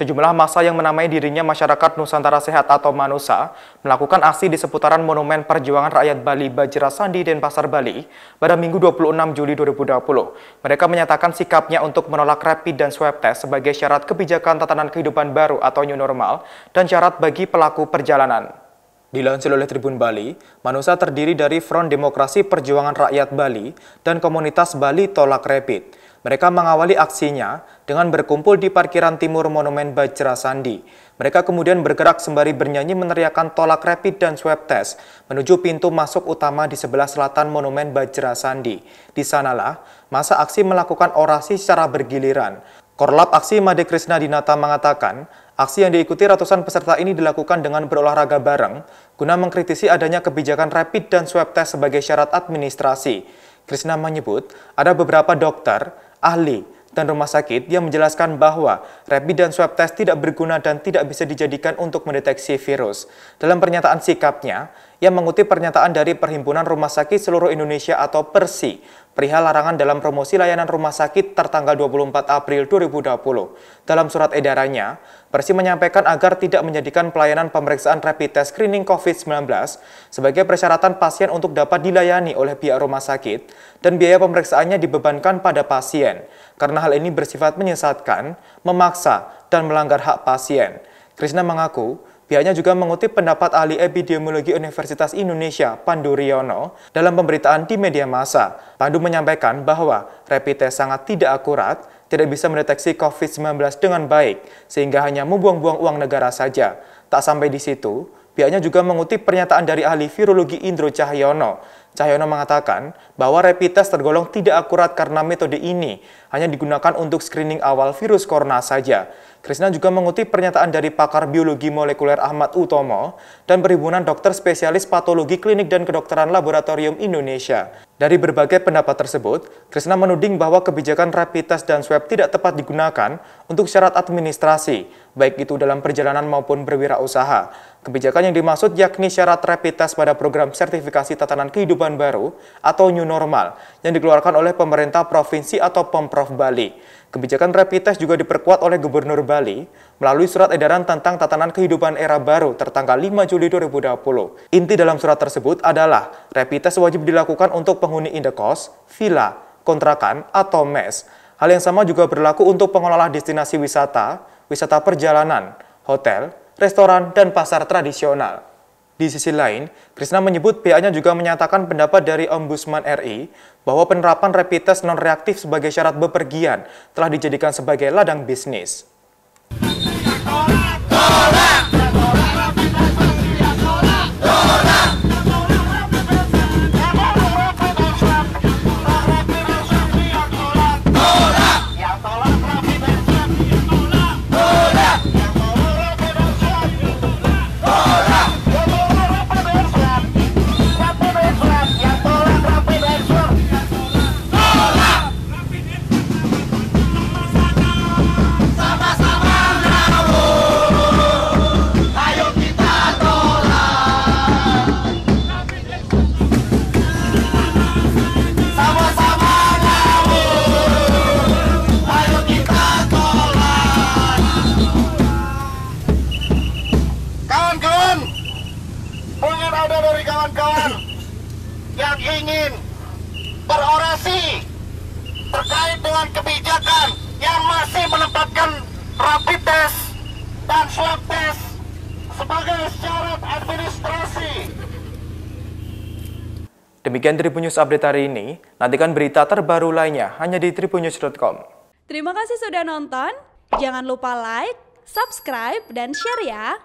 Sejumlah massa yang menamai dirinya Masyarakat Nusantara Sehat atau MANUSA melakukan aksi di seputaran Monumen Perjuangan Rakyat Bali Bajra Sandi Denpasar, Bali pada Minggu 26 Juli 2020. Mereka menyatakan sikapnya untuk menolak rapid dan swab test sebagai syarat kebijakan tatanan kehidupan baru atau new normal dan syarat bagi pelaku perjalanan. Dilansir oleh Tribun Bali, MANUSA terdiri dari Front Demokrasi Perjuangan Rakyat Bali dan Komunitas Bali Tolak Rapid. Mereka mengawali aksinya dengan berkumpul di parkiran timur Monumen Bajra Sandi. Mereka kemudian bergerak sembari bernyanyi meneriakkan tolak rapid dan swab test menuju pintu masuk utama di sebelah selatan Monumen Bajra Sandi. Di sanalah masa aksi melakukan orasi secara bergiliran. Korlap Aksi Made Krisna Dinata mengatakan, aksi yang diikuti ratusan peserta ini dilakukan dengan berolahraga bareng guna mengkritisi adanya kebijakan rapid dan swab test sebagai syarat administrasi. Krisna menyebut ada beberapa dokter, ahli, dan rumah sakit yang menjelaskan bahwa rapid dan swab test tidak berguna dan tidak bisa dijadikan untuk mendeteksi virus. Dalam pernyataan sikapnya, ia mengutip pernyataan dari Perhimpunan Rumah Sakit Seluruh Indonesia atau PERSI perihal larangan dalam promosi layanan rumah sakit tertanggal 24 April 2020. Dalam surat edarannya, PERSI menyampaikan agar tidak menjadikan pelayanan pemeriksaan rapid test screening COVID-19 sebagai persyaratan pasien untuk dapat dilayani oleh pihak rumah sakit dan biaya pemeriksaannya dibebankan pada pasien, karena hal ini bersifat menyesatkan, memaksa, dan melanggar hak pasien. Krisna mengaku, pihaknya juga mengutip pendapat ahli epidemiologi Universitas Indonesia, Pandu Riono, dalam pemberitaan di media massa. Pandu menyampaikan bahwa rapid test sangat tidak akurat, tidak bisa mendeteksi COVID-19 dengan baik, sehingga hanya membuang-buang uang negara saja. Tak sampai di situ, pihaknya juga mengutip pernyataan dari ahli virologi Indro Cahyono. Cahyono mengatakan bahwa rapid test tergolong tidak akurat karena metode ini hanya digunakan untuk screening awal virus corona saja. Krisna juga mengutip pernyataan dari pakar biologi molekuler Ahmad Utomo dan Perhimpunan Dokter Spesialis Patologi Klinik dan Kedokteran Laboratorium Indonesia. Dari berbagai pendapat tersebut, Krisna menuding bahwa kebijakan rapid test dan swab tidak tepat digunakan untuk syarat administrasi, baik itu dalam perjalanan maupun berwirausaha. Kebijakan yang dimaksud yakni syarat rapid test pada program sertifikasi tatanan kehidupan baru atau new normal yang dikeluarkan oleh pemerintah provinsi atau Pemprov Bali. Kebijakan rapid test juga diperkuat oleh Gubernur Bali melalui surat edaran tentang tatanan kehidupan era baru tertanggal 5 Juli 2020. Inti dalam surat tersebut adalah rapid test wajib dilakukan untuk penghuni indekos, villa, kontrakan, atau mes. Hal yang sama juga berlaku untuk pengelola destinasi wisata, wisata perjalanan, hotel, restoran, dan pasar tradisional. Di sisi lain, Krisna menyebut pihaknya juga menyatakan pendapat dari Ombudsman RI bahwa penerapan rapid test non-reaktif sebagai syarat bepergian telah dijadikan sebagai ladang bisnis. Mungkin ada dari kawan-kawan yang ingin berorasi terkait dengan kebijakan yang masih menempatkan rapid test dan swab test sebagai syarat administrasi. Demikian Tribun News Update hari ini. Nantikan berita terbaru lainnya hanya di tribunnews.com. Terima kasih sudah nonton. Jangan lupa like, subscribe, dan share ya.